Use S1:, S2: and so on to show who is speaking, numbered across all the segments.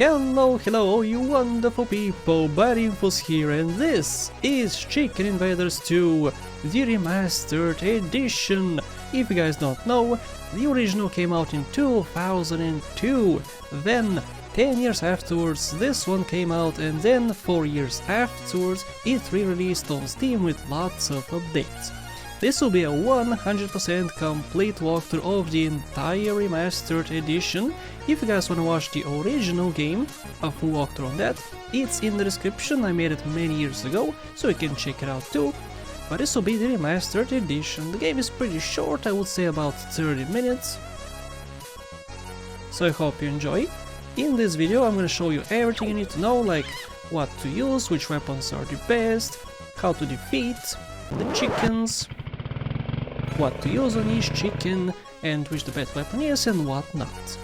S1: Hello you wonderful people, Badinfos here, and this is Chicken Invaders 2, the Remastered Edition. If you guys don't know, the original came out in 2002, then 10 years afterwards this one came out, and then 4 years afterwards it re-released on Steam with lots of updates. This will be a 100% complete walkthrough of the entire Remastered Edition. If you guys want to watch the original game, a full walkthrough on that, it's in the description. I made it many years ago, so you can check it out too. But this will be the Remastered Edition. The game is pretty short, I would say about 30 minutes. So I hope you enjoy. In this video I'm gonna show you everything you need to know, like what to use, which weapons are the best, how to defeat the chickens, what to use on each chicken, and which the best weapon is and what not.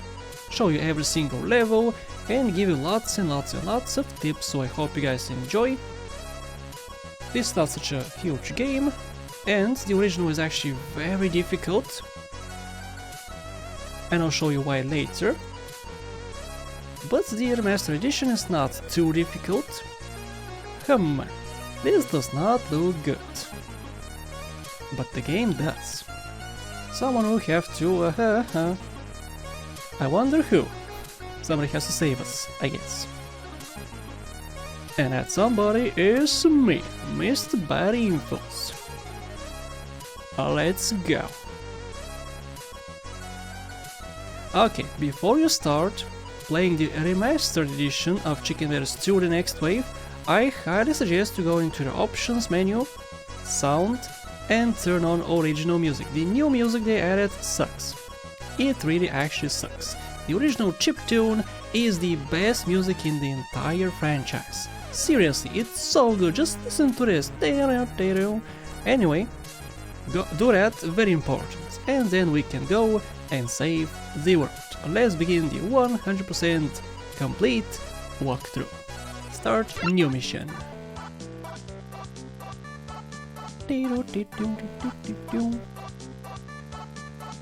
S1: Show you every single level and give you lots and lots of tips, so I hope you guys enjoy. This is not such a huge game, and the original is actually very difficult, and I'll show you why later. But the Remastered Edition is not too difficult. This does not look good. But the game does. Someone will have to, I wonder who. Somebody has to save us, I guess. And that somebody is me, Mr. Badinfos. Let's go. Okay, before you start playing the Remastered Edition of Chicken Invaders 2 The Next Wave, I highly suggest you go into the options menu, sound, and turn on original music. The new music they added sucks. It really actually sucks. The original chiptune is the best music in the entire franchise. Seriously, it's so good, just listen to this. Anyway, do that, very important. And then we can go and save the world. Let's begin the 100% complete walkthrough. Start new mission.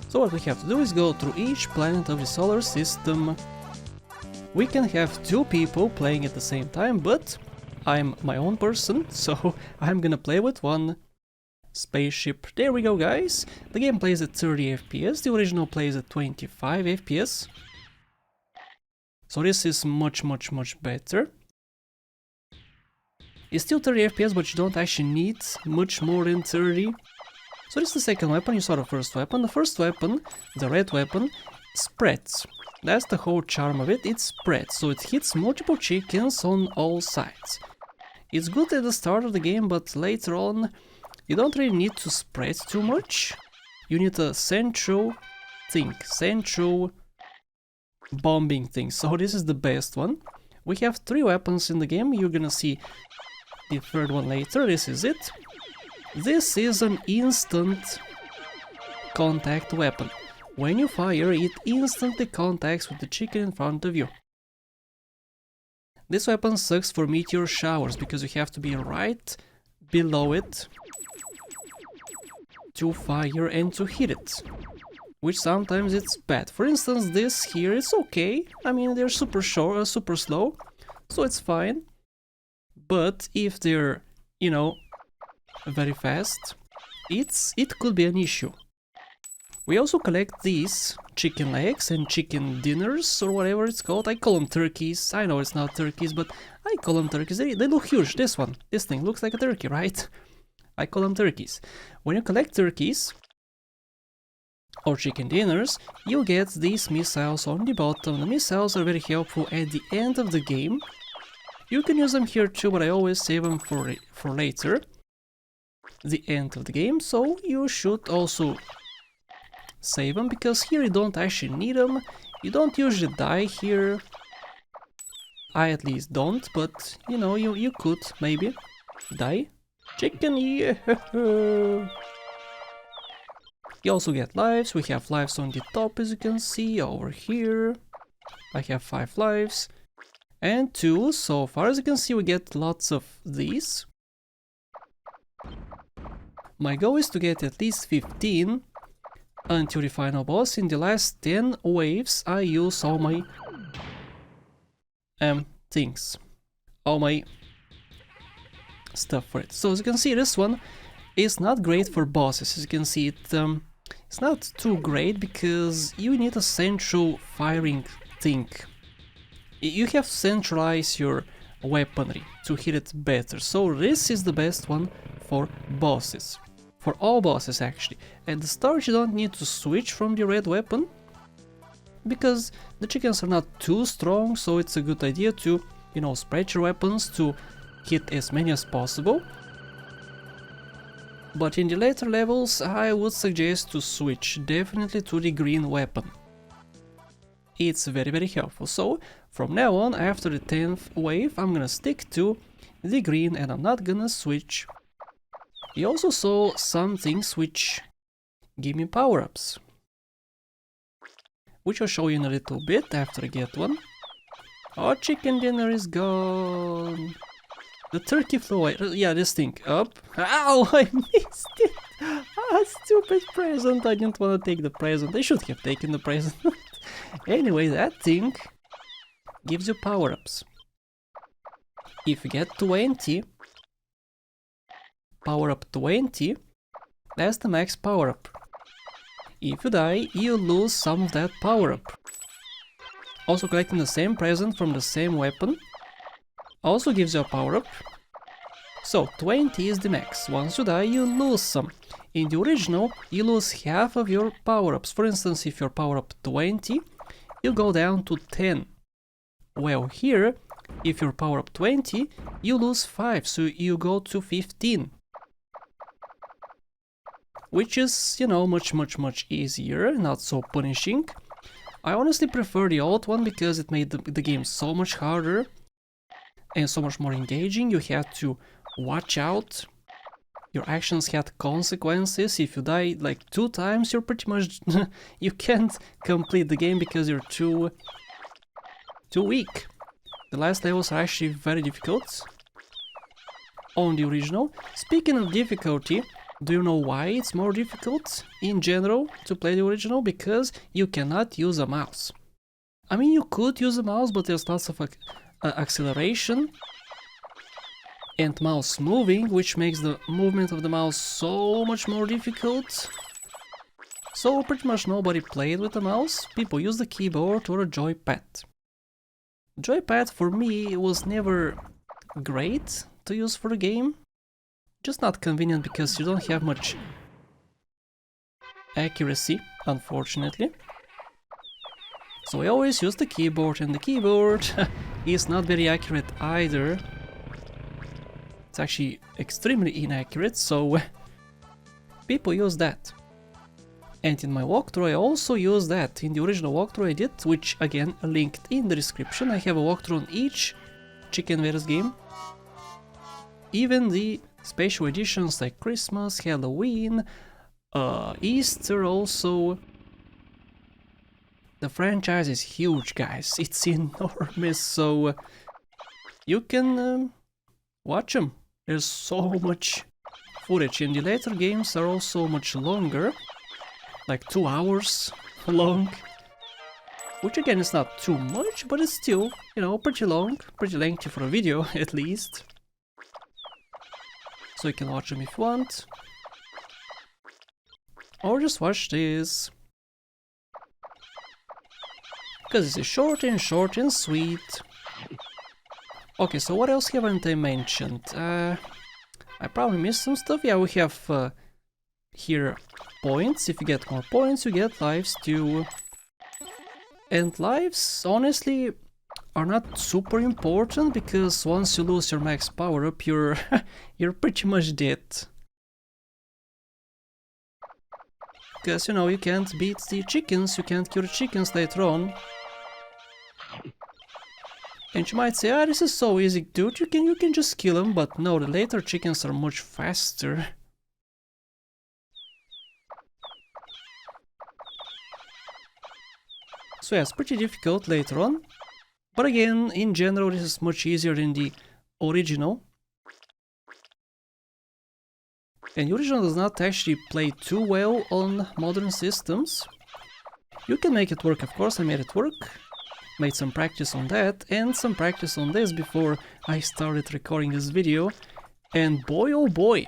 S1: So what we have to do is go through each planet of the solar system. We can have two people playing at the same time, but I'm my own person, so I'm gonna play with one spaceship. There we go, guys. The game plays at 30 FPS, the original plays at 25 FPS. So this is much better. It's still 30 FPS, but you don't actually need much more than 30. So this is the second weapon. You saw the first weapon. The first weapon, the red weapon, spreads. That's the whole charm of it, it spreads, so it hits multiple chickens on all sides. It's good at the start of the game, but later on you don't really need to spread too much. You need a central thing, central bombing thing, so this is the best one. We have 3 weapons in the game, you're gonna see the third one later. This is it. This is an instant contact weapon. When you fire, it instantly contacts with the chicken in front of you. This weapon sucks for meteor showers because you have to be right below it to fire and to hit it, which sometimes it's bad. For instance, this here is okay. I mean, they're super slow, so it's fine. But if they're, you know, very fast, it could be an issue. We also collect these chicken legs and chicken dinners, or whatever it's called. I call them turkeys. I know it's not turkeys, but I call them turkeys. They look huge. This thing looks like a turkey, right? I call them turkeys. When you collect turkeys or chicken dinners, you get these missiles on the bottom. The missiles are very helpful at the end of the game. You can use them here too, but I always save them for later, the end of the game, so you should also save them, because here you don't actually need them. You don't usually die here. I at least don't, but you know, you could maybe die. Chicken, yeah! You also get lives. We have lives on the top, as you can see, over here. I have 5 lives. And 2 so far, as you can see, we get lots of these. My goal is to get at least 15 until the final boss. In the last 10 waves I use all my things, all my stuff for it. So as you can see, this one is not great for bosses. As you can see, it's not too great because you need a central firing thing. You have to centralize your weaponry to hit it better. So this is the best one for bosses. For all bosses actually. At the start you don't need to switch from the red weapon, because the chickens are not too strong, so it's a good idea to, you know, spread your weapons to hit as many as possible. But in the later levels I would suggest to switch definitely to the green weapon. It's very helpful. So from now on, after the 10th wave, I'm gonna stick to the green and I'm not gonna switch. You also saw some things which give me power-ups, which I'll show you in a little bit after I get one. Oh, chicken dinner is gone. The turkey flew away. Yeah, this thing. Up. Ow, I missed it. Ah, stupid present. I didn't want to take the present. I should have taken the present. Anyway, that thing gives you power-ups. If you get 20, power-up 20, that's the max power-up. If you die, you lose some of that power-up. Also collecting the same present from the same weapon also gives you a power-up. So 20 is the max. Once you die, you lose some. In the original, you lose half of your power-ups. For instance, if you're power-up 20, you go down to 10. Well, here, if you're power-up 20, you lose 5, so you go to 15. Which is, you know, much easier, not so punishing. I honestly prefer the old one because it made the game so much harder and so much more engaging. You had to watch out. Your actions had consequences. If you die like 2 times, you're pretty much you can't complete the game because you're too weak. The last levels are actually very difficult on the original. Speaking of difficulty, do you know why it's more difficult in general to play the original? Because you cannot use a mouse. I mean, you could use a mouse, but there's lots of acceleration and mouse moving, which makes the movement of the mouse so much more difficult. So pretty much nobody played with a mouse. People use the keyboard or a joypad. Joypad for me was never great to use for the game. Just not convenient because you don't have much accuracy, unfortunately. So I always use the keyboard, and the keyboard is not very accurate either. It's actually extremely inaccurate, so people use that. And in my walkthrough I also use that. In the original walkthrough I did, which again linked in the description, I have a walkthrough on each Chicken Invaders game. Even the special editions like Christmas, Halloween, Easter also. The franchise is huge, guys. It's enormous, so you can watch them. There's so much footage, and the later games are also much longer, like 2 hours long, which again is not too much, but it's still, you know, pretty long, pretty lengthy for a video at least. So you can watch them if you want, or just watch this, because it's short and sweet. Okay, so what else haven't I mentioned? I probably missed some stuff. Yeah, we have here points. If you get more points, you get lives too. And lives, honestly, are not super important, because once you lose your max power up, you're pretty much dead. Because, you know, you can't beat the chickens, you can't kill the chickens later on. And you might say, ah, this is so easy, dude, you can just kill them, but no, the later chickens are much faster. So yeah, it's pretty difficult later on. But again, in general, this is much easier than the original. And the original does not actually play too well on modern systems. You can make it work, of course, I made it work. Made some practice on that and some practice on this before I started recording this video, and boy oh boy,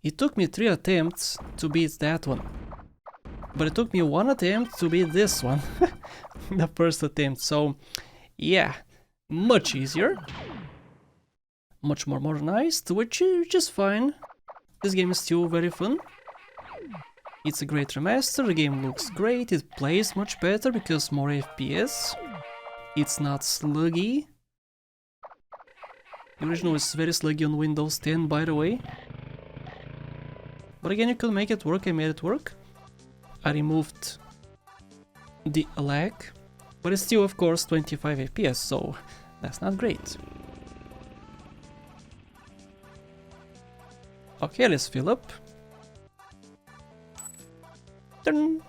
S1: it took me 3 attempts to beat that one, but it took me 1 attempt to beat this one, the first attempt, so yeah, much easier, much more modernized, which is just fine. This game is still very fun. It's a great remaster, the game looks great, it plays much better because more FPS. It's not sluggy. The original is very sluggy on Windows 10, by the way. But again, you could make it work, I made it work. I removed the lag, but it's still of course 25 FPS, so that's not great. Okay, let's fill up. Dun.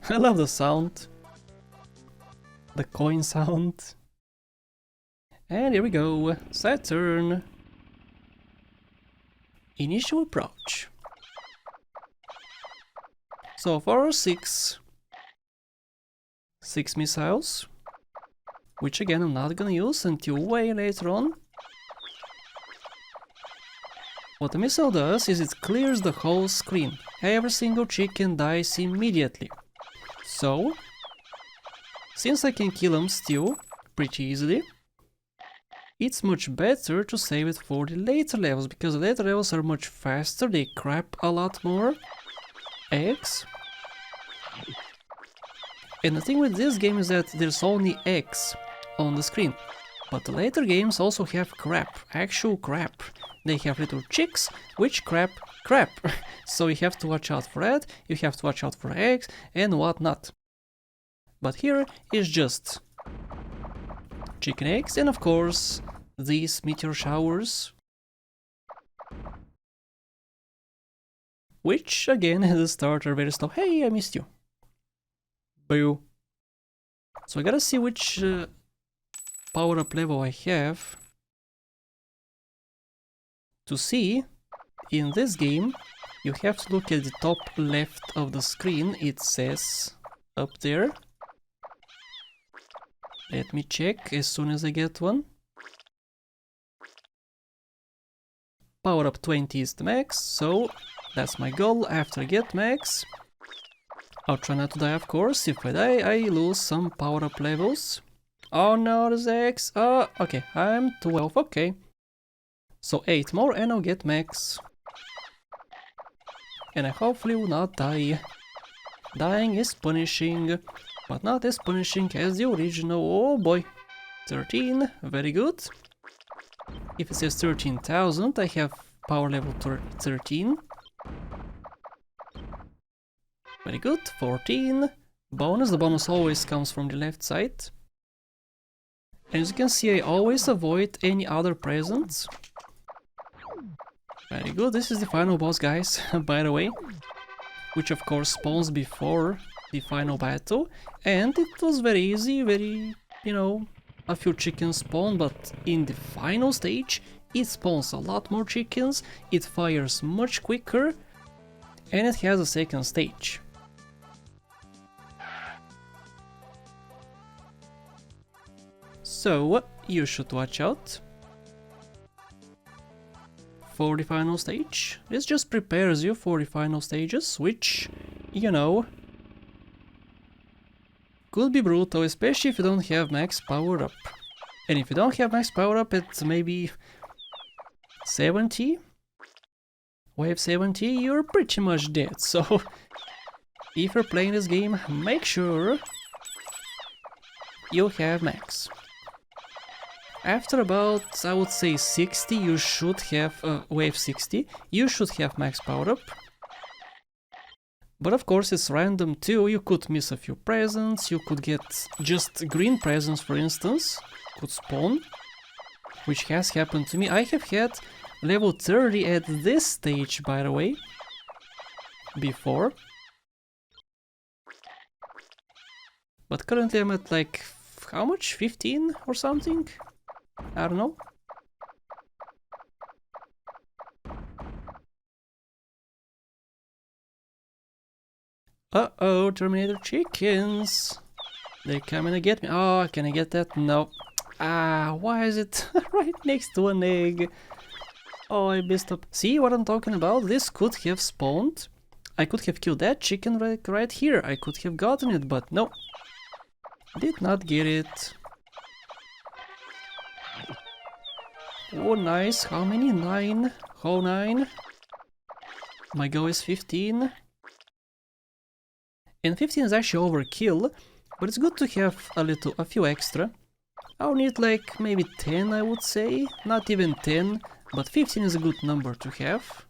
S1: I love the sound. The coin sound. And here we go, Saturn. Initial approach. So far 6 missiles, which again I'm not gonna use until way later on. What a missile does is it clears the whole screen. Every single chicken dies immediately. So, since I can kill them still pretty easily, it's much better to save it for the later levels, because the later levels are much faster, they crap a lot more eggs. And the thing with this game is that there's only eggs on the screen, but the later games also have crap, actual crap. They have little chicks, which crap. So you have to watch out for that, you have to watch out for eggs and whatnot. But here is just chicken eggs and of course these meteor showers, which again at the start are very slow. Hey, I missed you. Boo. So I gotta see which power up level I have. To see, in this game, you have to look at the top left of the screen, it says up there. Let me check as soon as I get one. Power up 20 is the max, so that's my goal. After I get max, I'll try not to die of course. If I die, I lose some power up levels. Oh no, there's X. Oh, okay, I'm 12, okay. So 8 more and I'll get max. And I hopefully will not die. Dying is punishing, but not as punishing as the original. Oh boy. 13, very good. If it says 13,000, I have power level 13. Very good, 14. Bonus, the bonus always comes from the left side. And as you can see, I always avoid any other presents. Very good, this is the final boss, guys, by the way, which of course spawns before the final battle, and it was very easy, very, you know, a few chickens spawn, but in the final stage it spawns a lot more chickens, it fires much quicker, and it has a second stage. So, you should watch out for the final stage. This just prepares you for the final stages, which, you know, could be brutal, especially if you don't have max power up. And if you don't have max power up at maybe 70, wave 70, you're pretty much dead. So, if you're playing this game, make sure you have max. After about, I would say 60, you should have, wave 60, you should have max power up. But of course it's random too, you could miss a few presents, you could get just green presents for instance, could spawn, which has happened to me. I have had level 30 at this stage, by the way, before. But currently I'm at like, how much? 15 or something? I don't know. Uh-oh, Terminator chickens. They're coming to get me. Oh, can I get that? No. Ah, why is it right next to an egg? Oh, I messed up. See what I'm talking about? This could have spawned. I could have killed that chicken right here. I could have gotten it, but no. Did not get it. Oh, nice. How many? 9. How 9? My go is 15. And 15 is actually overkill, but it's good to have a few extra. I'll need like maybe 10, I would say. Not even 10, but 15 is a good number to have.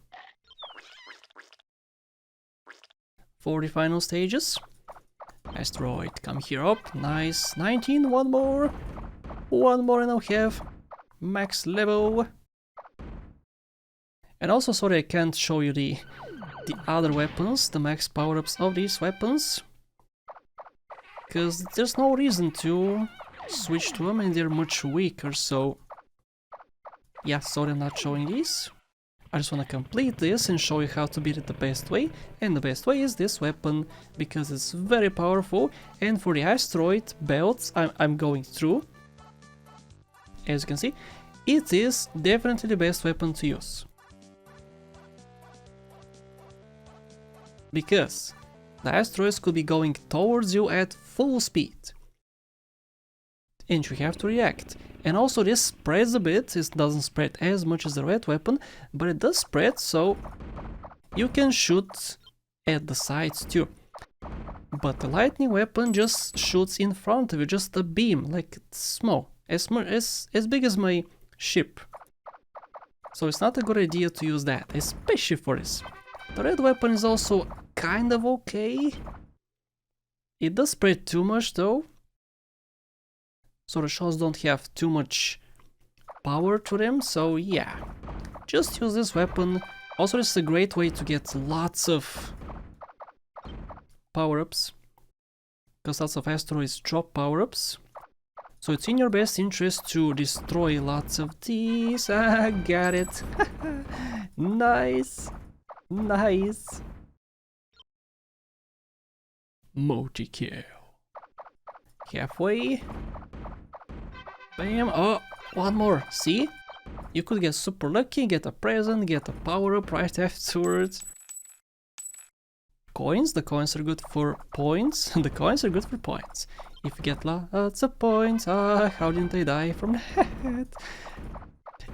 S1: For the final stages. Asteroid, come here up. Nice. 19, one more. One more and I'll have max level. And also, sorry I can't show you the other weapons, the max power-ups of these weapons. Because there's no reason to switch to them and they're much weaker, so... Yeah, sorry I'm not showing these. I just want to complete this and show you how to beat it the best way. And the best way is this weapon, because it's very powerful. And for the asteroid belts I'm going through, as you can see, it is definitely the best weapon to use. Because the asteroids could be going towards you at full speed. And you have to react. And also this spreads a bit, it doesn't spread as much as the red weapon, but it does spread, so you can shoot at the sides too. But the lightning weapon just shoots in front of you, just a beam, like small, as big as my ship. So it's not a good idea to use that, especially for this. The red weapon is also kind of okay. It does spread too much though. So the shots don't have too much power to them, so yeah. Just use this weapon. Also, this is a great way to get lots of power-ups. Because lots of asteroids drop power-ups. So it's in your best interest to destroy lots of these. Ah, got it. Nice. Nice. Multi-kill. Halfway. Bam. Oh, one more. See? You could get super lucky, get a present, get a power-up right afterwards. Coins. The coins are good for points. The coins are good for points. If you get lots of points... Ah, how didn't I die from that?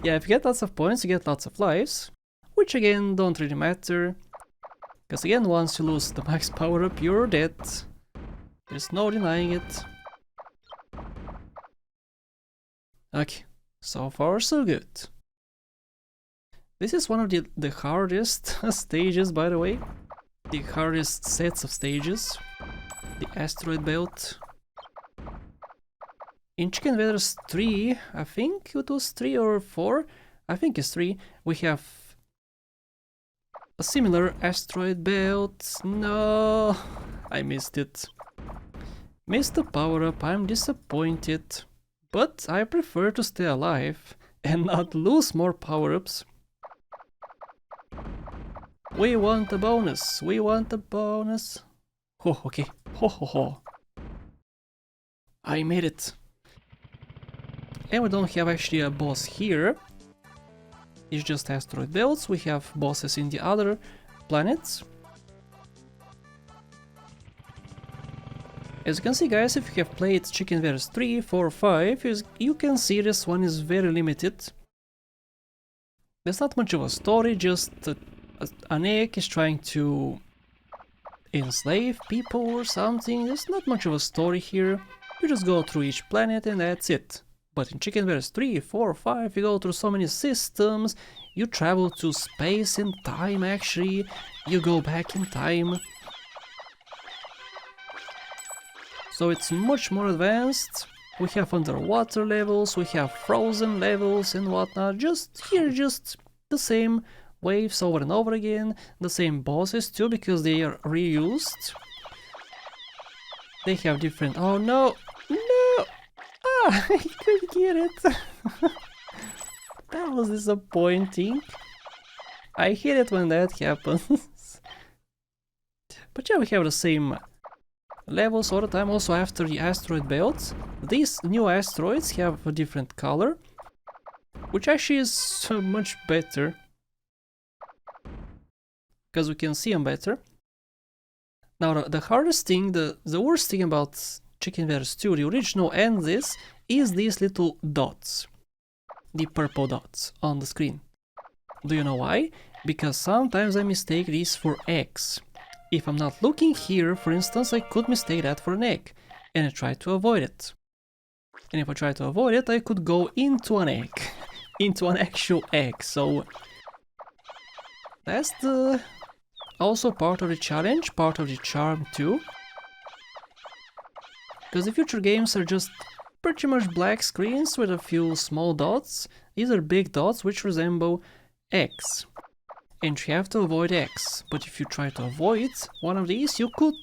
S1: Yeah, if you get lots of points, you get lots of lives. Which again, don't really matter. Because again, once you lose the max power-up, you're dead. There's no denying it. Okay, so far so good. This is one of the hardest stages, by the way. The hardest sets of stages. The asteroid belt. In Invaders 3, I think it was 3 or 4, I think it's 3, we have a similar asteroid belt. No, I missed it. Missed the power-up, I'm disappointed. But I prefer to stay alive and not lose more power-ups. We want a bonus, we want a bonus. Oh, okay, ho ho ho. I made it. And we don't have actually a boss here. It's just asteroid belts, we have bosses in the other planets. As you can see, guys, if you have played Invaders 3, 4, 5, you can see this one is very limited. There's not much of a story, just an egg is trying to enslave people or something. There's not much of a story here. You just go through each planet and that's it. But in Invaders 3, 4, 5, you go through so many systems, you travel to space and time actually, you go back in time. So it's much more advanced. We have underwater levels, we have frozen levels and whatnot. Just the same waves over and over again. The same bosses too, because they are reused. They have different... Oh no! No! Ah, I couldn't get it! That was disappointing. I hate it when that happens. But yeah, we have the same levels all the time. Also, after the asteroid belt, these new asteroids have a different color, which actually is so much better, because we can see them better. Now, the hardest thing, the worst thing about Chicken Invaders 2, the original and this, is these little dots. The purple dots on the screen. Do you know why? Because sometimes I mistake these for eggs. If I'm not looking here, for instance, I could mistake that for an egg, and I try to avoid it. And if I try to avoid it, I could go into an egg. Into an actual egg, so... that's the... also part of the challenge, part of the charm too. Because the future games are just pretty much black screens with a few small dots. These are big dots which resemble eggs. And you have to avoid eggs. But if you try to avoid one of these, you could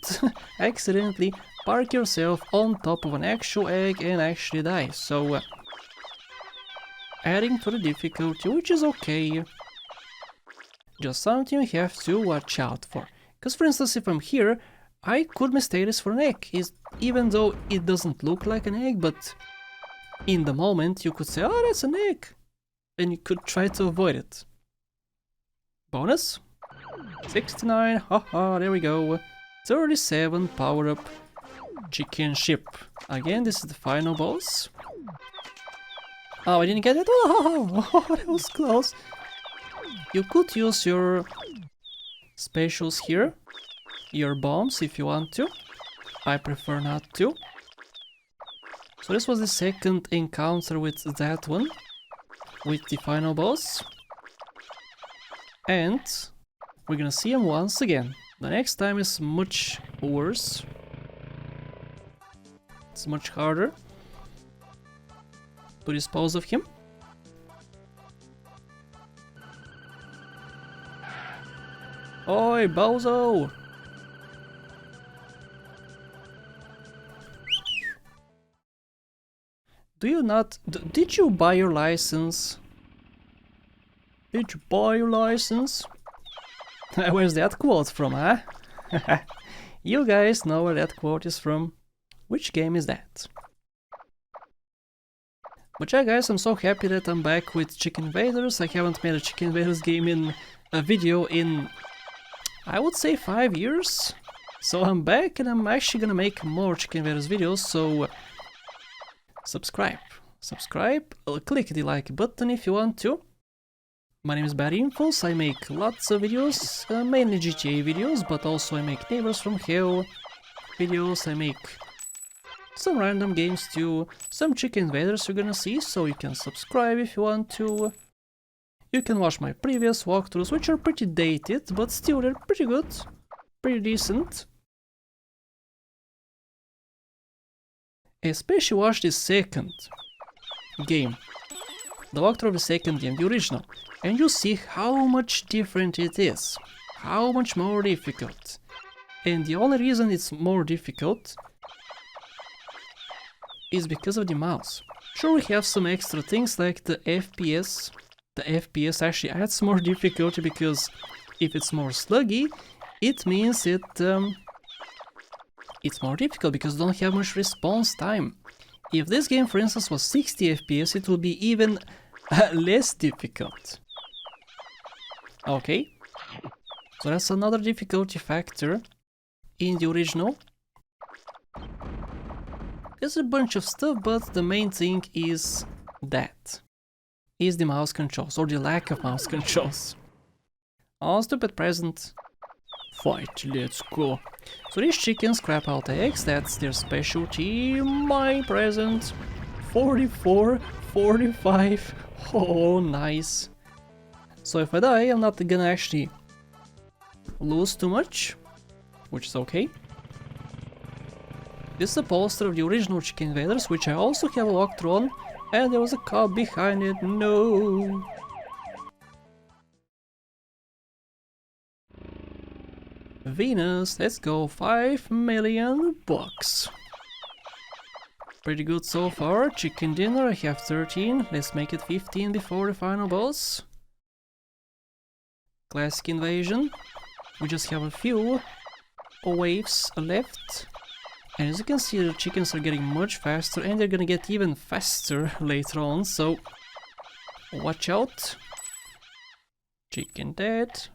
S1: accidentally park yourself on top of an actual egg and actually die. So, adding to the difficulty, which is okay. Just something you have to watch out for. Because for instance, if I'm here, I could mistake this for an egg, even though it doesn't look like an egg, but in the moment you could say, oh, that's an egg, and you could try to avoid it. Bonus? 69, haha, there we go. 37, power up, chicken ship. Again, this is the final boss. Oh, I didn't get it, oh, that was close. You could use your specials here, your bombs if you want to. I prefer not to. So this was the second encounter with that one, with the final boss. And we're gonna see him once again. The next time is much worse. It's much harder to dispose of him. Oi, Bozo! Do you not... did you buy your license? Did you buy your license? Where's that quote from, huh? You guys know where that quote is from. Which game is that? But yeah, guys, I'm so happy that I'm back with Chicken Invaders. I haven't made a Chicken Invaders game in a video in... I would say 5 years. So I'm back and I'm actually gonna make more Chicken Invaders videos, so subscribe, click the like button if you want to. My name is Badinfos, I make lots of videos, mainly GTA videos, but also I make Neighbors from Hell videos, I make some random games too, some Chicken Invaders you're gonna see, so you can subscribe if you want to. You can watch my previous walkthroughs, which are pretty dated, but still they're pretty good, pretty decent. Especially watch the second game, the walkthrough of the second game, the original, and you see how much different it is, how much more difficult. And the only reason it's more difficult is because of the mouse. Sure, we have some extra things like the FPS. The FPS actually adds more difficulty because if it's more sluggy, it means it's more difficult because you don't have much response time. If this game, for instance, was 60 FPS, it will be even less difficult. Okay, so that's another difficulty factor in the original. There's a bunch of stuff, but the main thing is that. Is the mouse controls, or the lack of mouse controls. Oh, stupid present. Fight, let's go. So these chickens crap out eggs, that's their specialty. My present. 44, 45. Oh, nice. So if I die, I'm not gonna actually lose too much, which is okay. This is a poster of the original Chicken Invaders, which I also have a walkthrough on, and there was a car behind it. No. Venus, let's go, 5 million bucks. Pretty good so far. Chicken dinner, I have 13. Let's make it 15 before the final boss. Classic invasion. We just have a few waves left. And as you can see, the chickens are getting much faster, and they're gonna get even faster later on, so watch out. Chicken dead.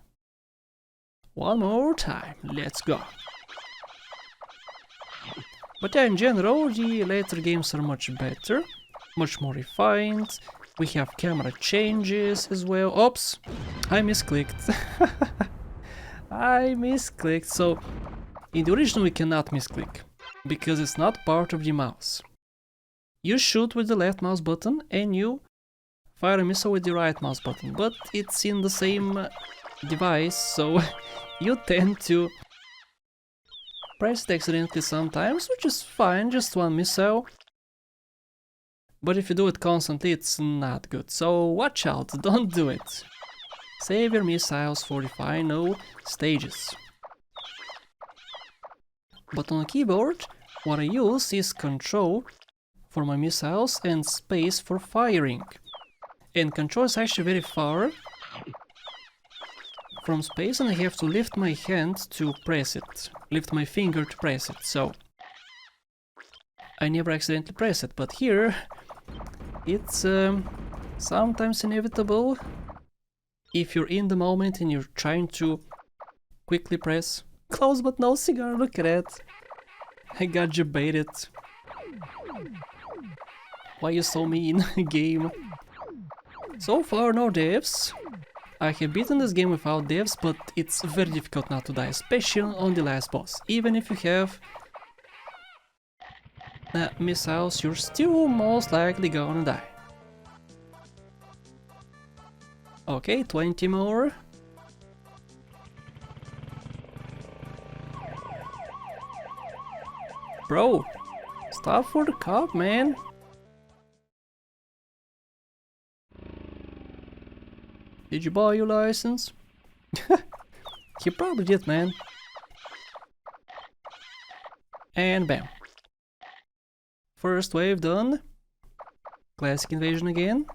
S1: One more time, let's go. But yeah, in general, the later games are much better, much more refined. We have camera changes as well. Oops, I misclicked. I misclicked, so in the original we cannot misclick, because it's not part of the mouse. You shoot with the left mouse button and you fire a missile with the right mouse button, but it's in the same device, so you tend to press it accidentally sometimes, which is fine, just one missile. But if you do it constantly, it's not good, so watch out, don't do it. Save your missiles for the final stages. But on the keyboard, what I use is Control for my missiles and space for firing. And Control is actually very far from space, and I have to lift my hand to press it. Lift my finger to press it, so I never accidentally press it. But here, it's sometimes inevitable. If you're in the moment and you're trying to quickly press. Close but no cigar, look at that. I got you baited. Why you so mean, game? So far no deaths. I have beaten this game without deaths, but it's very difficult not to die, especially on the last boss. Even if you have missiles, you're still most likely gonna die. Okay, 20 more. Bro, stop for the cop, man. Did you buy your license? You probably did, man. And bam. First wave done. Classic invasion again.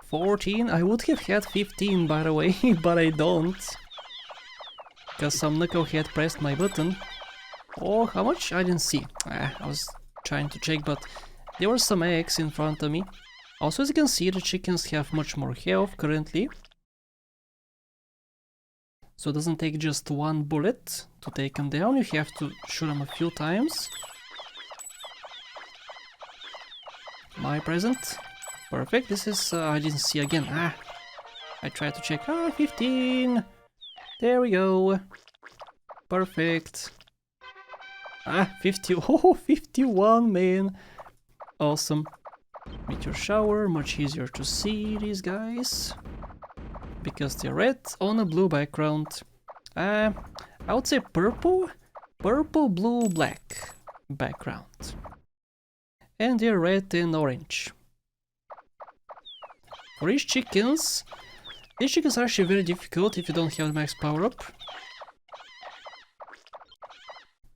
S1: 14. I would have had 15, by the way, but I don't. Because some knucklehead pressed my button. Oh, how much? I didn't see. I was trying to check, but there were some eggs in front of me. Also, as you can see, the chickens have much more health currently. So it doesn't take just one bullet to take them down, you have to shoot them a few times. My present. Perfect, this is... I didn't see again. I tried to check. 15! There we go. Perfect. 50. Oh, 51, man. Awesome. Meteor shower, much easier to see these guys. Because they're red on a blue background. I would say purple. Purple, blue, black background. And they're red and orange. For these chickens are actually very difficult if you don't have max power up.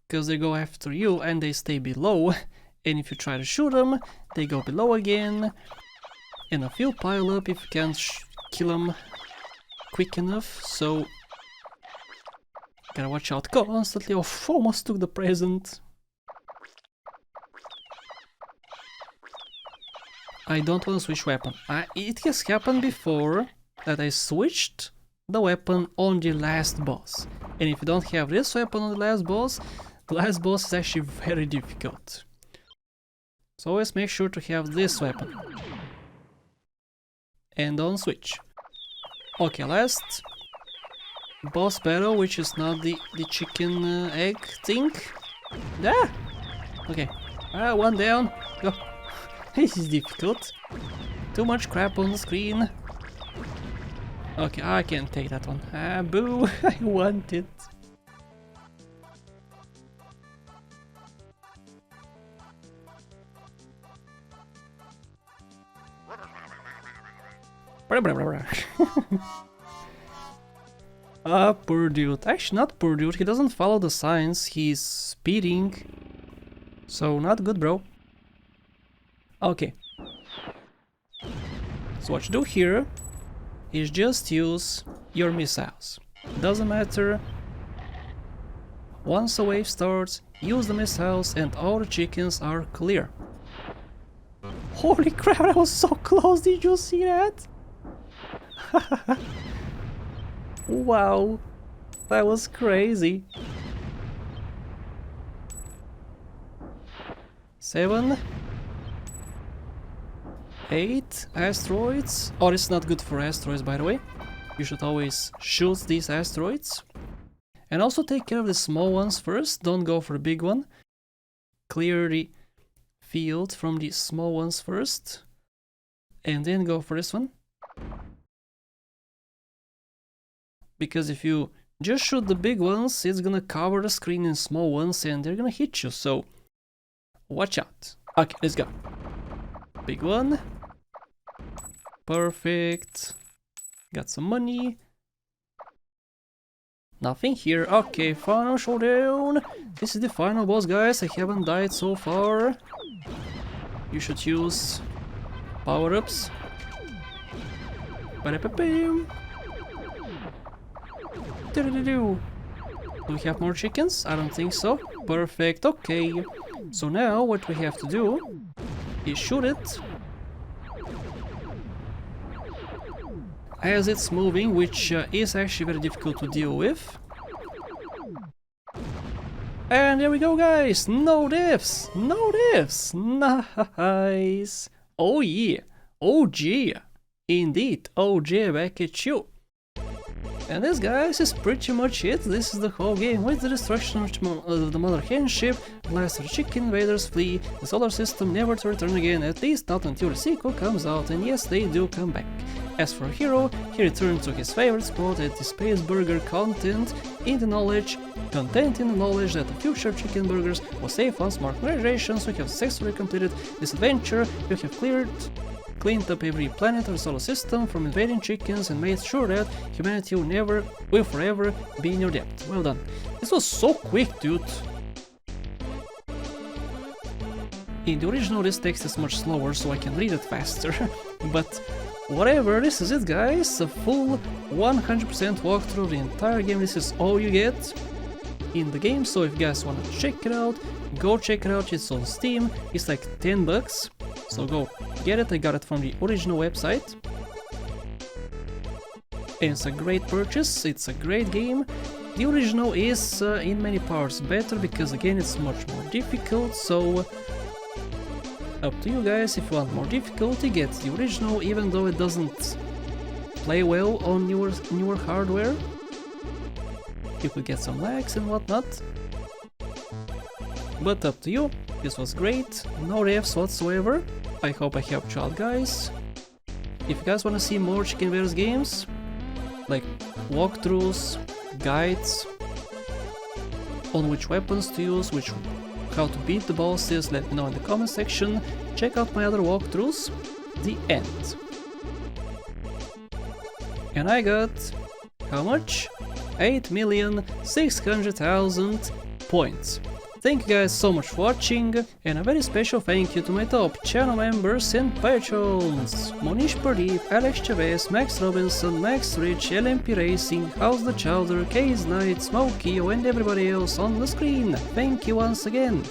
S1: Because they go after you and they stay below. And if you try to shoot them, they go below again. And a few pile up if you can't kill them quick enough. So gotta watch out constantly. Oh, almost took the present. I don't want to switch weapon. It has happened before that I switched the weapon on the last boss. And if you don't have this weapon on the last boss is actually very difficult. So always make sure to have this weapon. And don't switch. Okay, last boss battle, which is not the chicken egg thing. Okay. One down. Go. This is difficult. Too much crap on the screen. Okay, I can't take that one. Boo! I want it. Poor dude. Actually, not poor dude. He doesn't follow the signs. He's speeding. So, not good, bro. Okay. So what you do here is just use your missiles. Doesn't matter Once a wave starts, use the missiles and all the chickens are clear. Holy crap, that was so close, did you see that? Wow, that was crazy. 7, 8 asteroids. Oh, it's not good for asteroids, by the way. You should always shoot these asteroids. And also take care of the small ones first, don't go for the big one. Clear the field from the small ones first. And then go for this one. Because if you just shoot the big ones, it's gonna cover the screen in small ones and they're gonna hit you, so watch out. Okay, let's go. Big one. Perfect. Got some money. Nothing here. Okay, final showdown. This is the final boss, guys. I haven't died so far. You should use power-ups. Do we have more chickens? I don't think so. Perfect, okay. So now what we have to do is shoot it as it's moving, which is actually very difficult to deal with. And there we go, guys! No deaths! No deaths! Nice! Oh yeah! OG! Indeed, OG back at you! And this, guys, is pretty much it. This is the whole game. With the destruction of the mother hen ship, last of the chicken invaders flee the solar system, never to return again, at least not until the sequel comes out, and yes, they do come back. As for Hero, he returned to his favorite spot at the space burger content in the knowledge that the future chicken burgers will save us. More congratulations, we have successfully completed this adventure. You have cleaned up every planet of the solar system from invading chickens and made sure that humanity will forever be in your debt. Well done. This was so quick, dude. In the original, this text is much slower, so I can read it faster. But whatever, this is it, guys. A full 100% walkthrough of the entire game. This is all you get in the game, so if you guys want to check it out, go check it out. It's on Steam. It's like 10 bucks. So go get it. I got it from the original website. And it's a great purchase. It's a great game. The original is in many parts better because again it's much more difficult. So up to you guys. If you want more difficulty, get the original, even though it doesn't play well on newer hardware. You could get some lags and whatnot. But up to you. This was great, no refs whatsoever. I hope I helped you out, guys. If you guys want to see more Chicken Invaders games, like walkthroughs, guides on which weapons to use, how to beat the bosses, let me know in the comment section. Check out my other walkthroughs, the end. And I got, how much? 8,600,000 points. Thank you guys so much for watching, and a very special thank you to my top channel members and patrons: Monish Pradeep, Alex Chavez, Max Robinson, Max Rich, LMP Racing, House the Chowder, Case Knight, Smokey, and everybody else on the screen. Thank you once again.